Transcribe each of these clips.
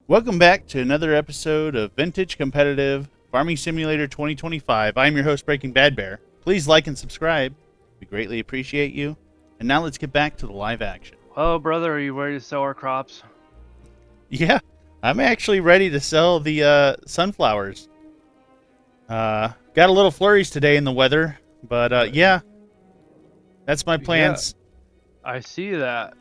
Welcome back to another episode of Vintage Competitive Farming Simulator 2025. I'm your host, Breaking Bad Bear. Please like and subscribe. We greatly appreciate you. And now let's get back to the live action. Hello, brother. Are you ready to sow our crops? Yeah, I'm actually ready to sell the sunflowers. Got a little flurries today in the weather, but yeah, that's my plans. Yeah, I see that.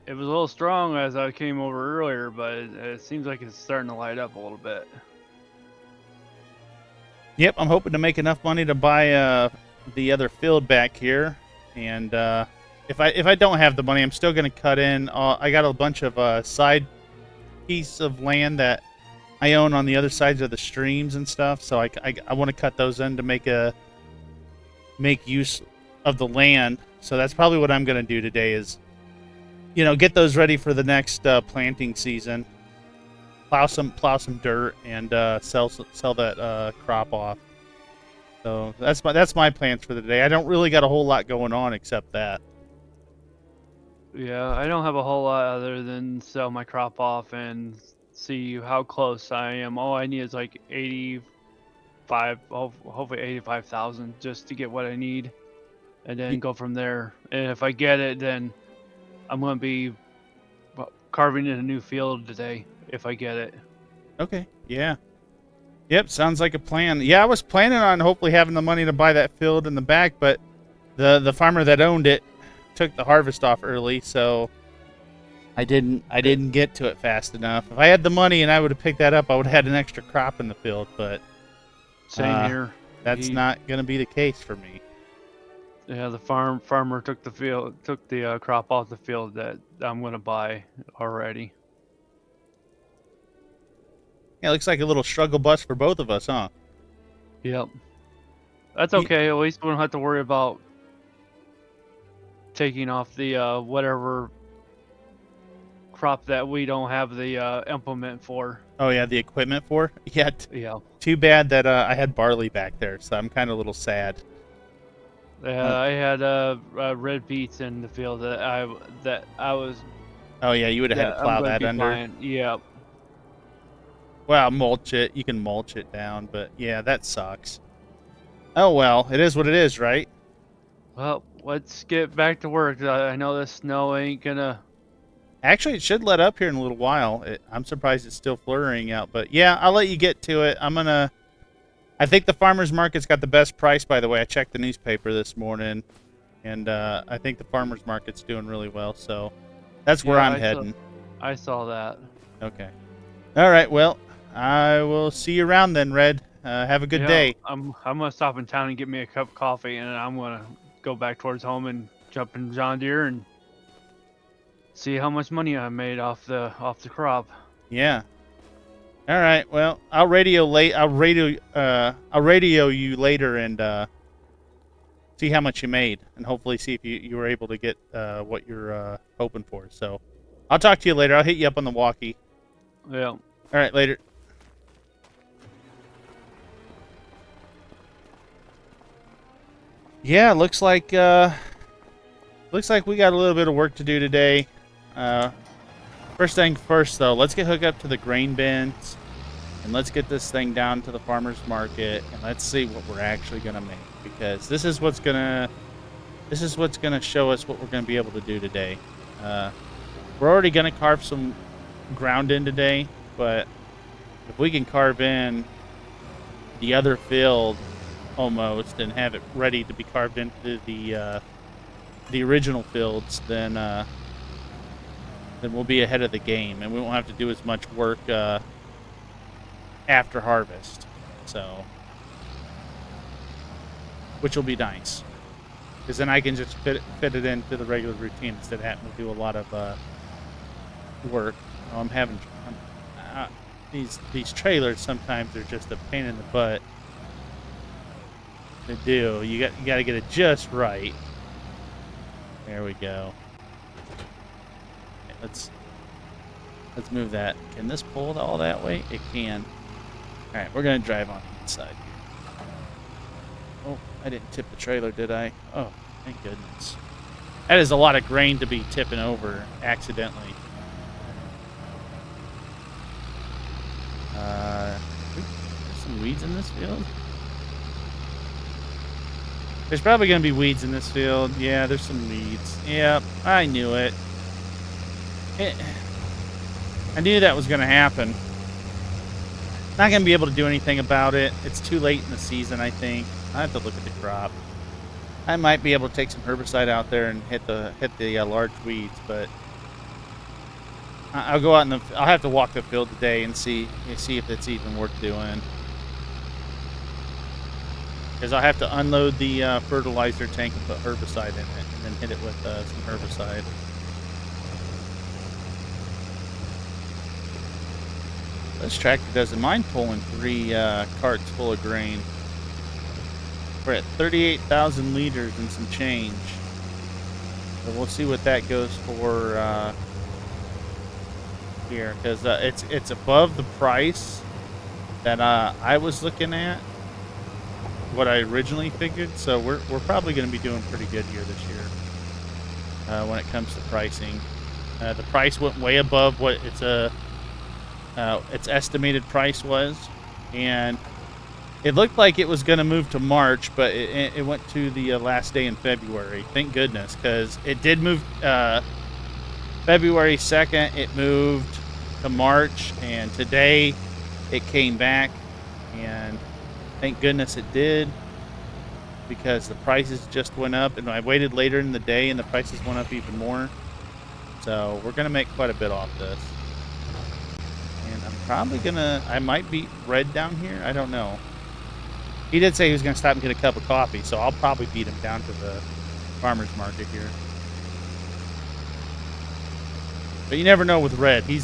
It was a little strong as I came over earlier, but it seems like it's starting to light up a little bit. Yep, I'm hoping to make enough money to buy the other field back here, and if I don't have the money, I'm still going to cut in. I got a bunch of side piece of land that I own on the other sides of the streams and stuff, so I want to cut those in to make use of the land. So that's probably what I'm going to do today is, you know, get those ready for the next planting season. Plow some dirt and sell that crop off. So that's my plans for the day. I don't really got a whole lot going on except that. Yeah, I don't have a whole lot other than sell my crop off and see how close I am. All I need is like 85, hopefully 85,000 just to get what I need, and then go from there. And if I get it, then I'm going to be carving in a new field today if I get it. Okay, yeah. Yep, sounds like a plan. Yeah, I was planning on hopefully having the money to buy that field in the back, but the farmer that owned it took the harvest off early, so I didn't get to it fast enough. If I had the money and I would have picked that up, I would have had an extra crop in the field, but Same here. That's not going to be the case for me. Yeah, the farmer took the crop off the field that I'm going to buy already. Yeah, it looks like a little struggle bus for both of us, huh? Yep. That's okay. At least we don't have to worry about taking off the whatever crop that we don't have the implement for. Oh yeah, the equipment for? Yeah. Yeah. Too bad that I had barley back there, so I'm kind of a little sad. Yeah, I had red beets in the field that I was. Oh yeah, you would have had to plow that under. Yep. Yeah. Well, mulch it. You can mulch it down, but yeah, that sucks. Oh well, it is what it is, right? Well, let's get back to work. I know the snow ain't gonna. Actually, it should let up here in a little while. I'm surprised it's still flurrying out, but yeah, I'll let you get to it. I think the farmer's market's got the best price, by the way. I checked the newspaper this morning, and I think the farmer's market's doing really well, so that's where I'm heading. I saw that. Okay. All right, well, I will see you around then, Red. Have a good day. I'm gonna stop in town and get me a cup of coffee, and I'm gonna go back towards home and jump in John Deere and see how much money I made off the crop. Yeah. All right. Well, I'll radio you later and see how much you made, and hopefully see if you were able to get what you're hoping for. So, I'll talk to you later. I'll hit you up on the walkie. Yeah. All right. Later. Yeah. Looks like we got a little bit of work to do today. First thing first, though, let's get hooked up to the grain bins, and let's get this thing down to the farmer's market, and let's see what we're actually gonna make, because this is what's gonna show us what we're gonna be able to do today. We're already gonna carve some ground in today, but if we can carve in the other field almost and have it ready to be carved into the original fields, then we'll be ahead of the game, and we won't have to do as much work after harvest. So, which will be nice, because then I can just fit it into the regular routine instead of having to do a lot of work. These trailers sometimes are just a pain in the butt to do. You got to get it just right. There we go. Let's move that. Can this pull all that way? It can. All right, we're gonna drive on the inside here. Oh, I didn't tip the trailer, did I? Oh, thank goodness. That is a lot of grain to be tipping over accidentally. weeds in this field? There's probably going to be weeds in this field. Yeah, there's some weeds. Yep, I knew it. I knew that was going to happen. Not going to be able to do anything about it. It's too late in the season, I think. I have to look at the crop. I might be able to take some herbicide out there and hit the large weeds, but I'll go out I'll have to walk the field today and see if it's even worth doing. Because I'll have to unload the fertilizer tank and put herbicide in it, and then hit it with some herbicide. This tractor doesn't mind pulling 3 carts full of grain. We're at 38,000 liters and some change. So we'll see what that goes for here, because it's above the price that I was looking at, what I originally figured. So we're probably going to be doing pretty good here this year when it comes to pricing. The price went way above what its estimated price was, and it looked like it was going to move to March, but it went to the last day in February. Thank goodness, because it did move February 2nd. It moved to March, and today it came back, and thank goodness it did, because the prices just went up, and I waited later in the day, and the prices went up even more. So we're going to make quite a bit off this. And I'm probably going to... I might beat Red down here. I don't know. He did say he was going to stop and get a cup of coffee, so I'll probably beat him down to the farmer's market here. But you never know with Red. He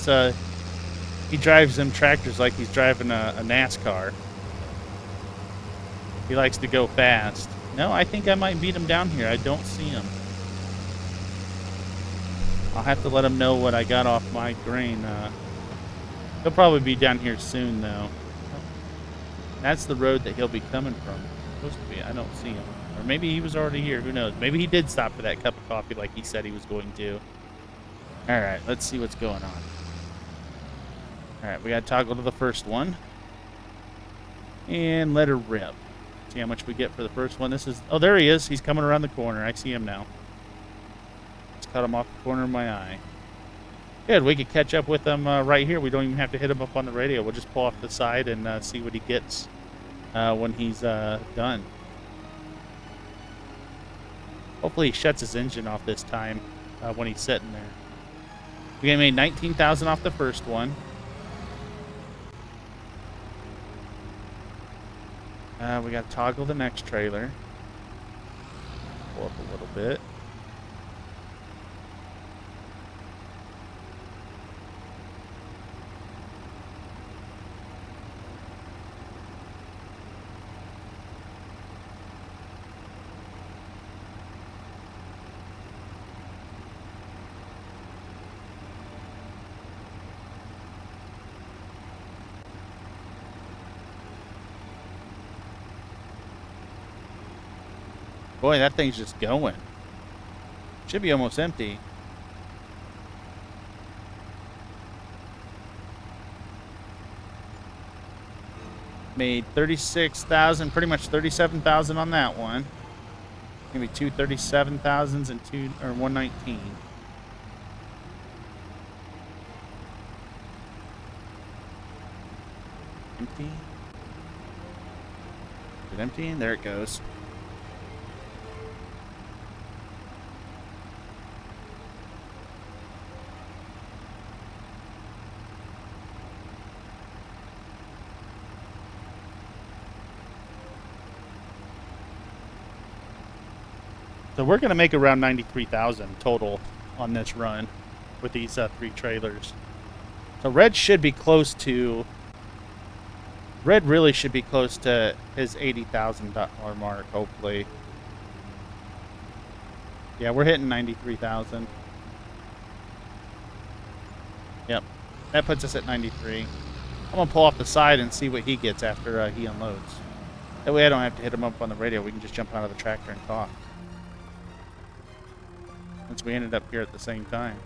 drives them tractors like he's driving a NASCAR. He likes to go fast. No, I think I might beat him down here. I don't see him. I'll have to let him know what I got off my grain. He'll probably be down here soon, though. That's the road that he'll be coming from. Supposed to be. I don't see him. Or maybe he was already here. Who knows? Maybe he did stop for that cup of coffee like he said he was going to. Alright, let's see what's going on. Alright, we got to toggle to the first one. And let her rip. See how much we get for the first one. This is... Oh, there he is. He's coming around the corner. I see him now. Just cut him off the corner of my eye. Good, we could catch up with him right here. We don't even have to hit him up on the radio. We'll just pull off the side and see what he gets when he's done. Hopefully he shuts his engine off this time when he's sitting there. We made 19,000 off the first one. We got to toggle the next trailer. Pull up a little bit. Boy, that thing's just going. Should be almost empty. Made 36,000, pretty much 37,000 on that one. Maybe 2 37,000s and 119. Empty. Is it empty? And there it goes. So we're going to make around 93,000 total on this run with these 3 trailers. So Red should be close to... Red really should be close to his $80,000 mark, hopefully. Yeah, we're hitting 93,000. Yep, that puts us at 93. I'm going to pull off the side and see what he gets after he unloads. That way I don't have to hit him up on the radio. We can just jump out of the tractor and talk. Since we ended up here at the same time.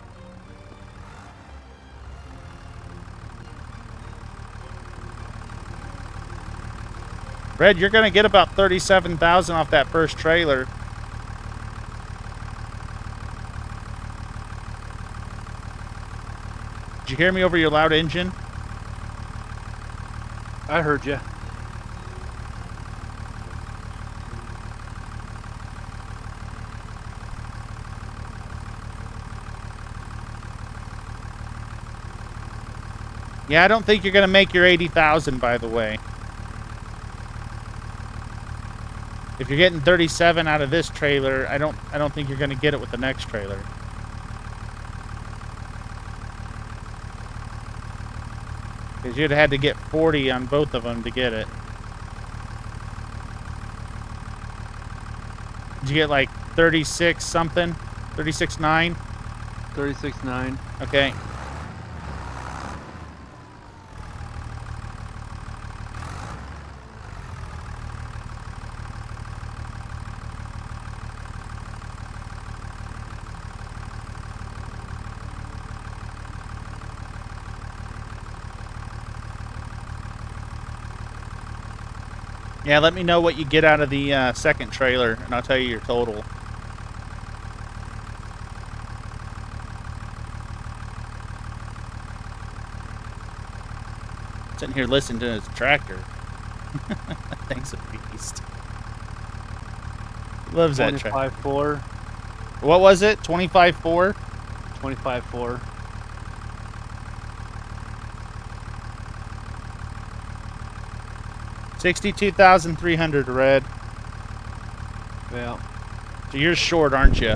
Red, you're gonna get about 37,000 off that first trailer. Did you hear me over your loud engine? I heard you. Yeah, I don't think you're gonna make your 80,000, by the way. If you're getting 37 out of this trailer, I don't think you're gonna get it with the next trailer. Because you'd have had to get 40 on both of them to get it. Did you get like 36 something? 36.9? 36.9. Okay. Yeah, let me know what you get out of the second trailer, and I'll tell you your total. Sitting here listening to his tractor. Thanks a beast. He loves that tractor. 25.4. What was it? 25.4? 25.4. 62,300 red. Yeah. So you're short, aren't you?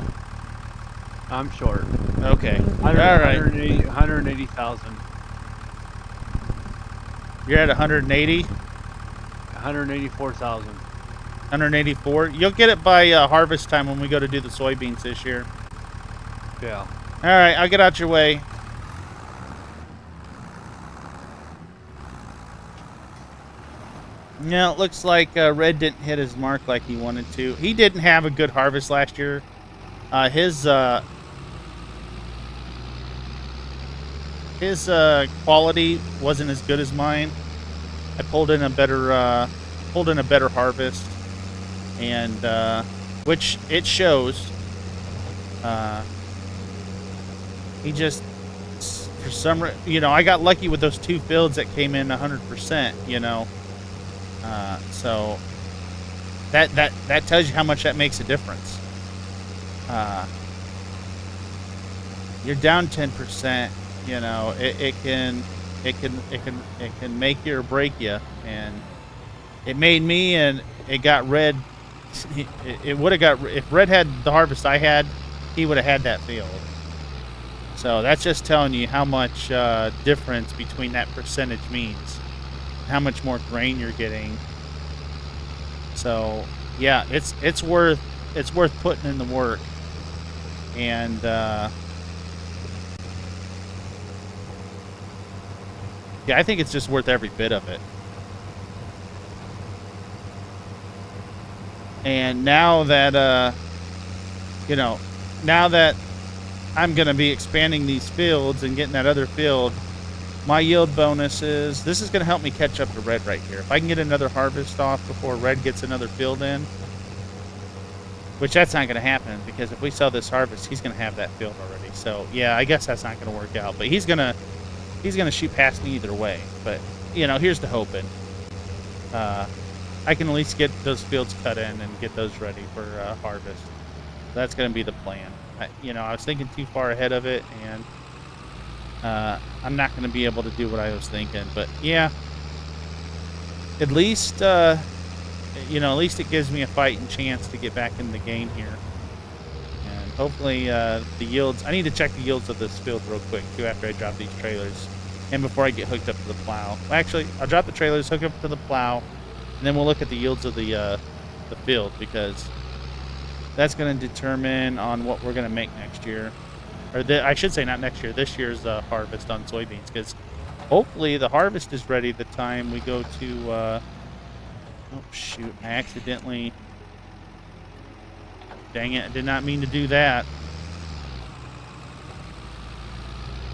I'm short. Okay. 100, All right. 180,000. You're at 180? 184,000. 184? You'll get it by harvest time when we go to do the soybeans this year. Yeah. All right, I'll get out your way. No, it looks like Red didn't hit his mark like he wanted to. He didn't have a good harvest last year. His quality wasn't as good as mine. I pulled in a better harvest, and which it shows. He just, for some reason, I got lucky with those two fields that came in 100%. So that tells you how much that makes a difference. You're down 10%. It can make you or break you, and it made me, and it got Red. It would have got, if Red had the harvest I had, he would have had that field. So that's just telling you how much difference between that percentage means, how much more grain you're getting. So yeah, it's worth putting in the work, and yeah, I think it's just worth every bit of it. And now that now that I'm gonna be expanding these fields and getting that other field, my yield bonuses, this is gonna help me catch up to Red right here. If I can get another harvest off before Red gets another field in, which that's not gonna happen, because if we sell this harvest, he's gonna have that field already. So yeah, I guess that's not gonna work out. But he's gonna shoot past me either way. But here's to hoping. I can at least get those fields cut in and get those ready for harvest. That's going to be the plan. I was thinking too far ahead of it, and I'm not going to be able to do what I was thinking. But yeah, at least at least it gives me a fighting chance to get back in the game here. And hopefully the yields. I need to check the yields of this field real quick too after I drop these trailers, and before I get hooked up to the plow. Well, actually, I'll drop the trailers, hook up to the plow, and then we'll look at the yields of the field, because that's going to determine on what we're going to make next year. Or I should say not next year, this year's harvest on soybeans, because hopefully the harvest is ready the time we go to... oh, shoot. I accidentally... Dang it, I did not mean to do that.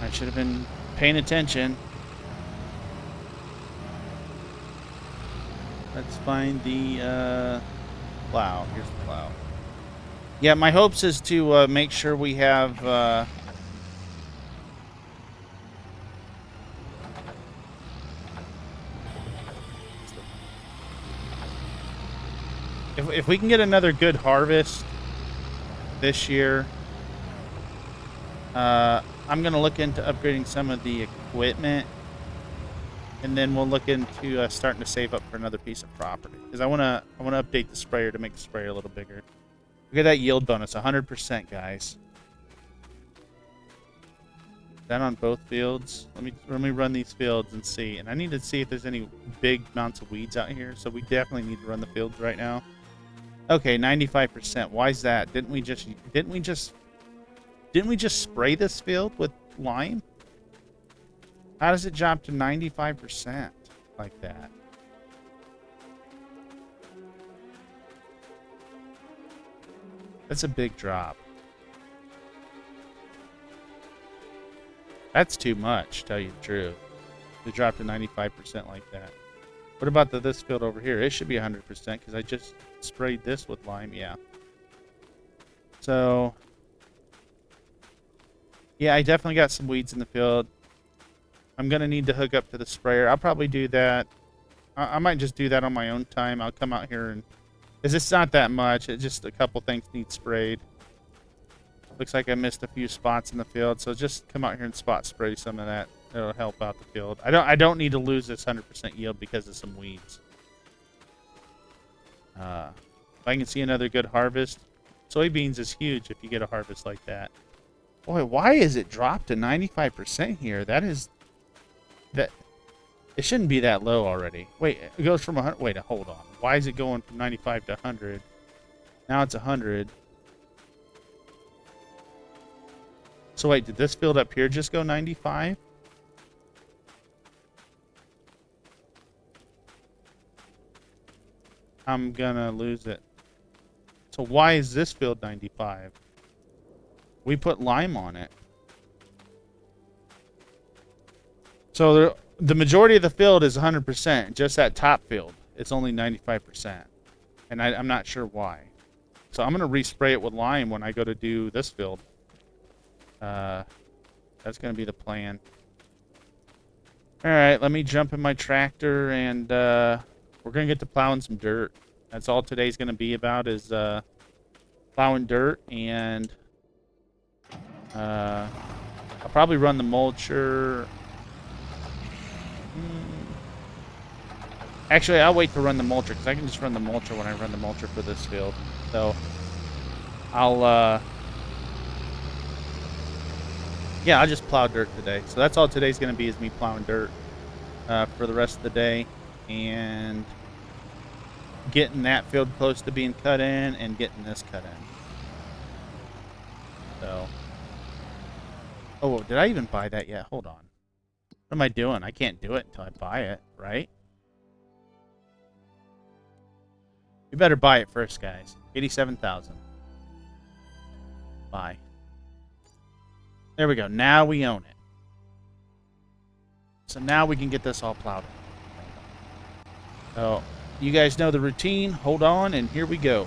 I should have been paying attention. Let's find the plow. Here's the plow. Yeah, my hopes is to make sure we have if we can get another good harvest this year, I'm gonna look into upgrading some of the equipment, and then we'll look into starting to save up for another piece of property because I wanna update the sprayer to make the sprayer a little bigger. Look at that yield bonus, 100%, guys. That on both fields. Let me run these fields and see. And I need to see if there's any big amounts of weeds out here. So we definitely need to run the fields right now. Okay, 95%. Why is that? Didn't we just spray this field with lime? How does it drop to 95% like that? That's a big drop. That's too much, tell you the truth. To drop to 95% like that. What about this field over here? It should be 100% because I just sprayed this with lime. Yeah. So, yeah, I definitely got some weeds in the field. I'm going to need to hook up to the sprayer. I'll probably do that. I might just do that on my own time. I'll come out here and... because it's not that much. It's just a couple things need sprayed. Looks like I missed a few spots in the field, so just come out here and spot spray some of that. It'll help out the field. I don't need to lose this 100% yield because of some weeds. If I can see another good harvest, soybeans is huge if you get a harvest like that. Boy, why is it dropped to 95% here? That it shouldn't be that low already. Wait, it goes from 100. Wait, hold on. Why is it going from 95 to 100? Now it's 100. So wait, did this field up here just go 95? I'm gonna lose it. So why is this field 95? We put lime on it. So the majority of the field is 100%. Just that top field, it's only 95%. And I'm not sure why. So I'm gonna respray it with lime when I go to do this field. That's gonna be the plan. All right, let me jump in my tractor and we're gonna get to plowing some dirt. That's all today's gonna be about is plowing dirt, and I'll probably run the mulcher. Actually, I'll wait to run the mulcher because I can just run the mulcher when I run the mulcher for this field. So I'll yeah, I'll just plow dirt today. So that's all today's going to be, is me plowing dirt for the rest of the day. And getting that field close to being cut in and getting this cut in. So. Oh, did I even buy that yet? Hold on. What am I doing? I can't do it until I buy it, right? We better buy it first, guys. 87,000. Buy. There we go. Now we own it. So now we can get this all plowed. So you guys know the routine. Hold on, and here we go.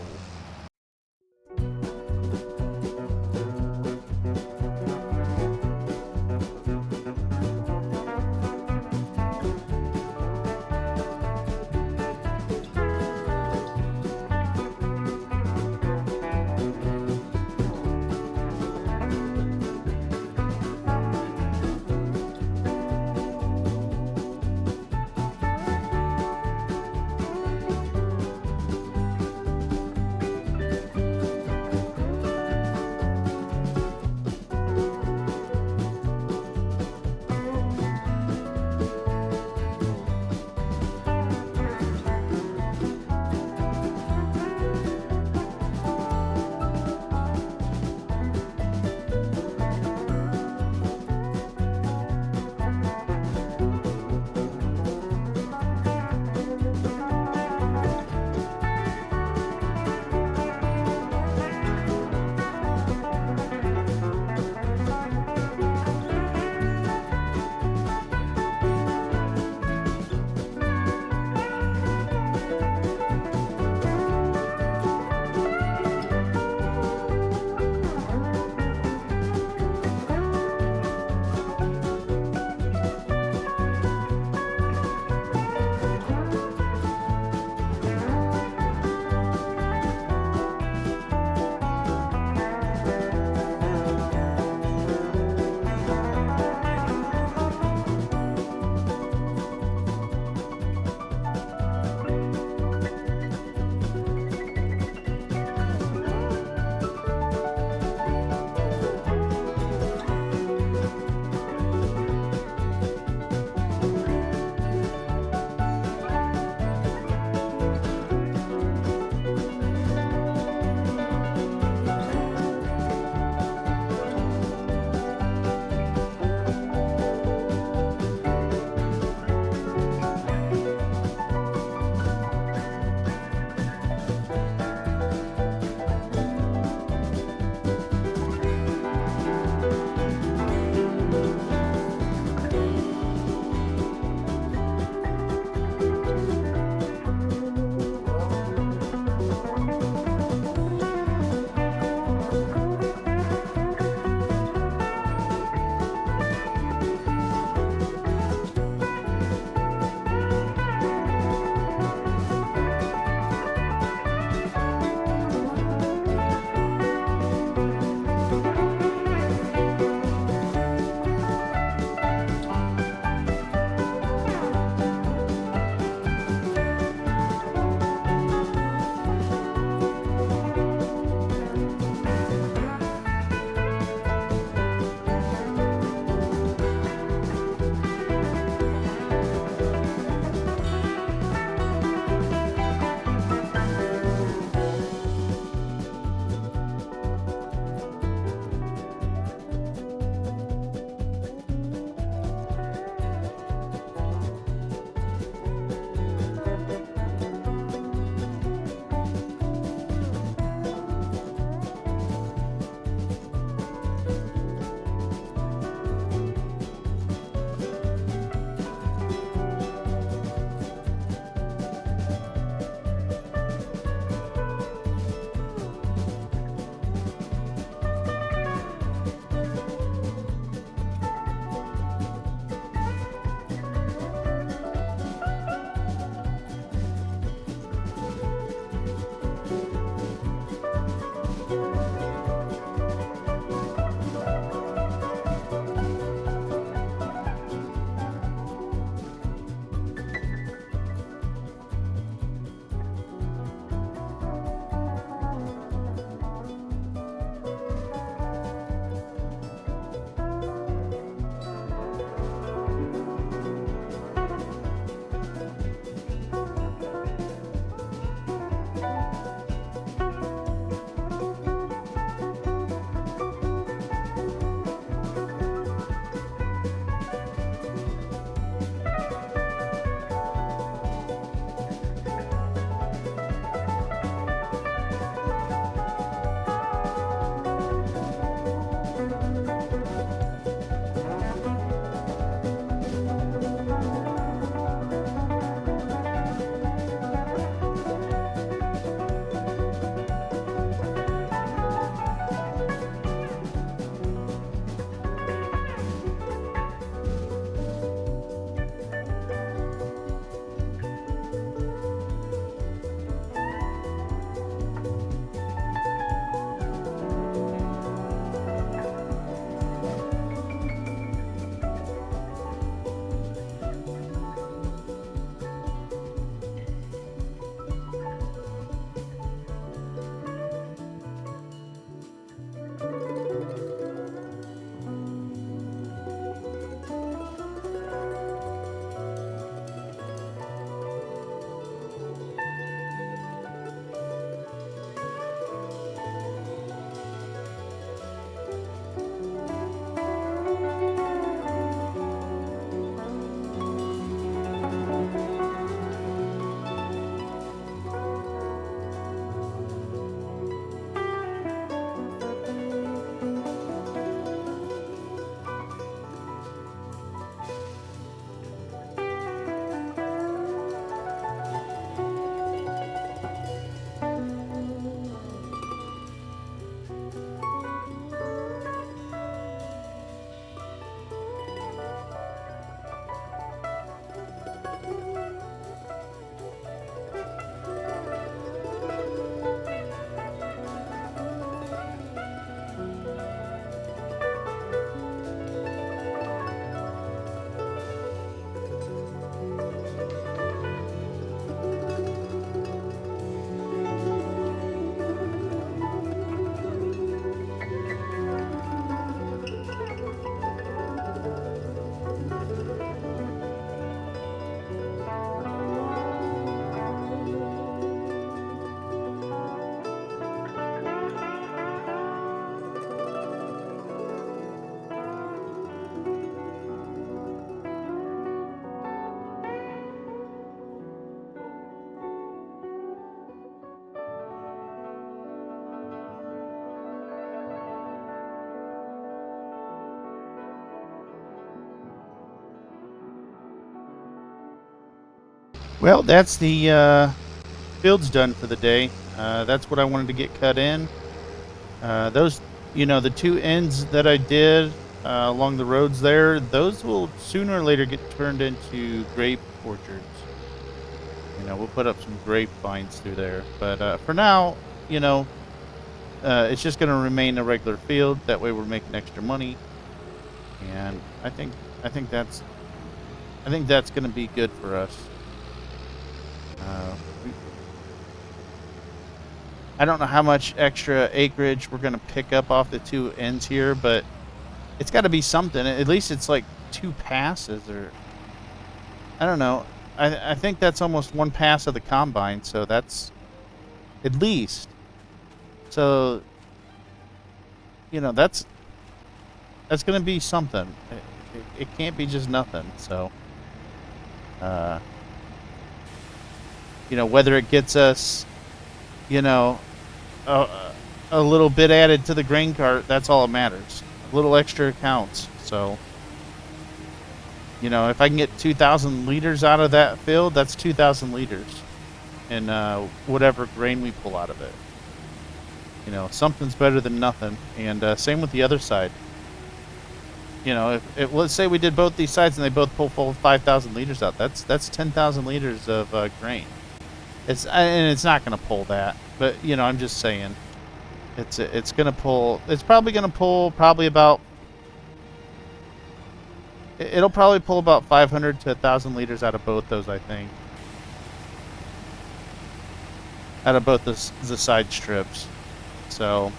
Well, that's the field's done for the day. That's what I wanted to get cut in. Those, the two ends that I did along the roads there, those will sooner or later get turned into grape orchards. We'll put up some grapevines through there. But for now, it's just going to remain a regular field. That way, we're making extra money, and I think that's going to be good for us. Uh, I don't know how much extra acreage we're going to pick up off the two ends here, but it's got to be something. At least it's like 2 passes, or I don't know. I think that's almost 1 pass of the combine, so that's at least. So, that's going to be something. It can't be just nothing. So, whether it gets us, a little bit added to the grain cart, that's all that matters. A little extra counts. So, if I can get 2,000 liters out of that field, that's 2,000 liters in whatever grain we pull out of it. Something's better than nothing. And same with the other side. If let's say we did both these sides and they both pull full 5,000 liters out, that's 10,000 liters of grain. It's not going to pull that, but I'm just saying, it's going to pull. It's probably going to pull about. It'll probably pull about 500 to 1,000 liters out of both those, I think. Out of both the side strips, so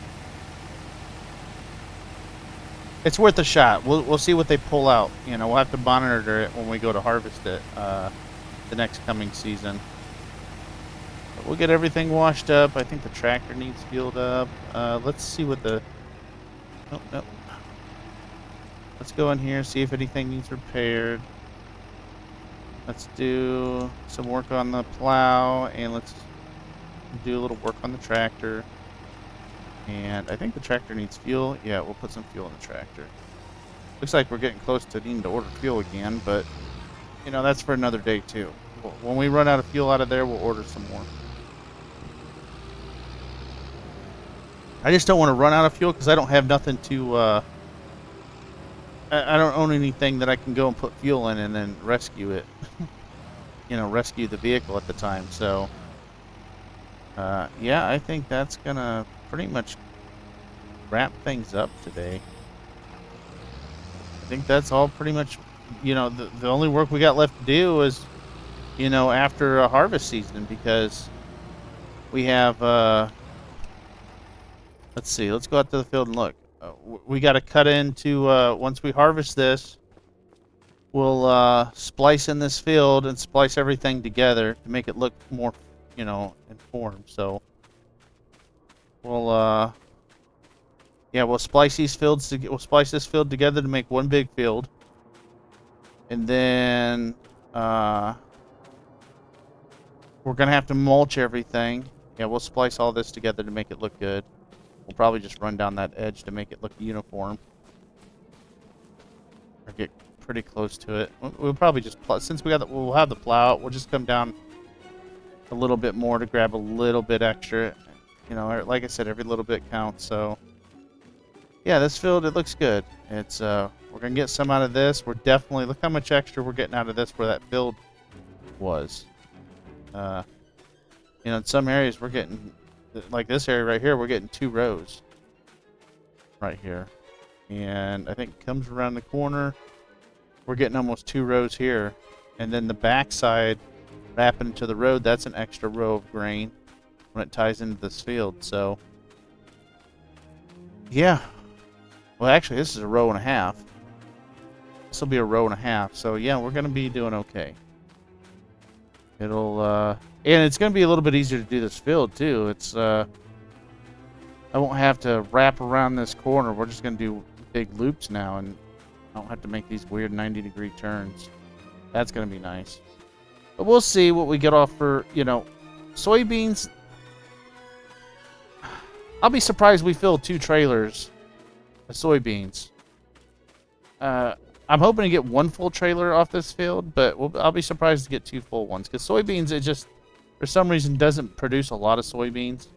it's worth a shot. We'll see what they pull out. We'll have to monitor it when we go to harvest it the next coming season. But we'll get everything washed up. I think the tractor needs fueled up. Let's see what the. Oh, no. Let's go in here, see if anything needs repaired. Let's do some work on the plow, and let's do a little work on the tractor. And I think the tractor needs fuel. Yeah, we'll put some fuel in the tractor. Looks like we're getting close to needing to order fuel again, but that's for another day too. When we run out of fuel out of there, we'll order some more. I just don't want to run out of fuel because I don't have nothing to. I don't own anything that I can go and put fuel in and then rescue it. Rescue the vehicle at the time. So, yeah, I think that's gonna pretty much wrap things up today. I think that's all pretty much. The only work we got left to do is, after a harvest season, because we have. Let's see. Let's go out to the field and look. We got to cut into, once we harvest this, we'll splice in this field and splice everything together to make it look more, informed. So we'll, yeah, we'll splice these fields we'll splice this field together to make one big field, and then we're gonna have to mulch everything. Yeah, we'll splice all this together to make it look good. We'll probably just run down that edge to make it look uniform. Or get pretty close to it. We'll probably just, since we'll have the plow, we'll just come down a little bit more to grab a little bit extra. Like I said, every little bit counts. So, yeah, this field, it looks good. It's, we're going to get some out of this. We're definitely, look how much extra we're getting out of this where that field was. In some areas we're getting, like this area right here, we're getting 2 rows right here, and I think it comes around the corner, we're getting almost 2 rows here, and then the back side wrapping into the road, that's an extra row of grain when it ties into this field. So yeah, well, actually this is a row and a half. This will be a row and a half. So yeah, we're gonna be doing okay. It'll and it's going to be a little bit easier to do this field, too. It's, I won't have to wrap around this corner. We're just going to do big loops now, and I don't have to make these weird 90-degree turns. That's going to be nice. But we'll see what we get off for, soybeans. I'll be surprised we fill 2 trailers of soybeans. I I'm hoping to get one full trailer off this field, but I'll be surprised to get 2 full ones because soybeans, it just for some reason doesn't produce a lot of soybeans.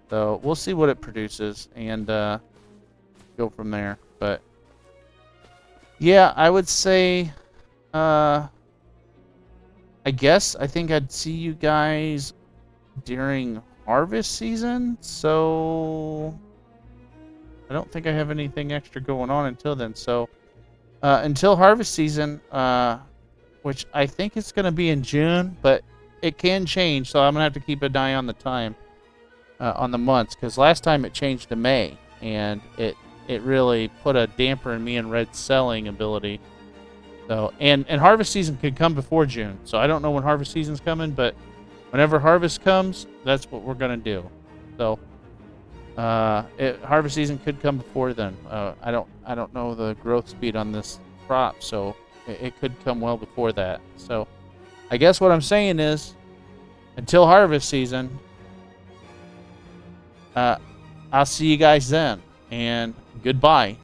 So we'll see what it produces and go from there. But yeah, I would say, I think I'd see you guys during harvest season. So I don't think I have anything extra going on until then. So until harvest season, which I think it's going to be in June, but it can change. So I'm going to have to keep an eye on the time, on the months, because last time it changed to May, and it really put a damper in me and Red's selling ability. So and harvest season could come before June. So I don't know when harvest season's coming, but whenever harvest comes, that's what we're going to do. So harvest season could come before then. I don't know the growth speed on this crop, so it could come well before that. So I guess what I'm saying is, until harvest season, I'll see you guys then, and goodbye.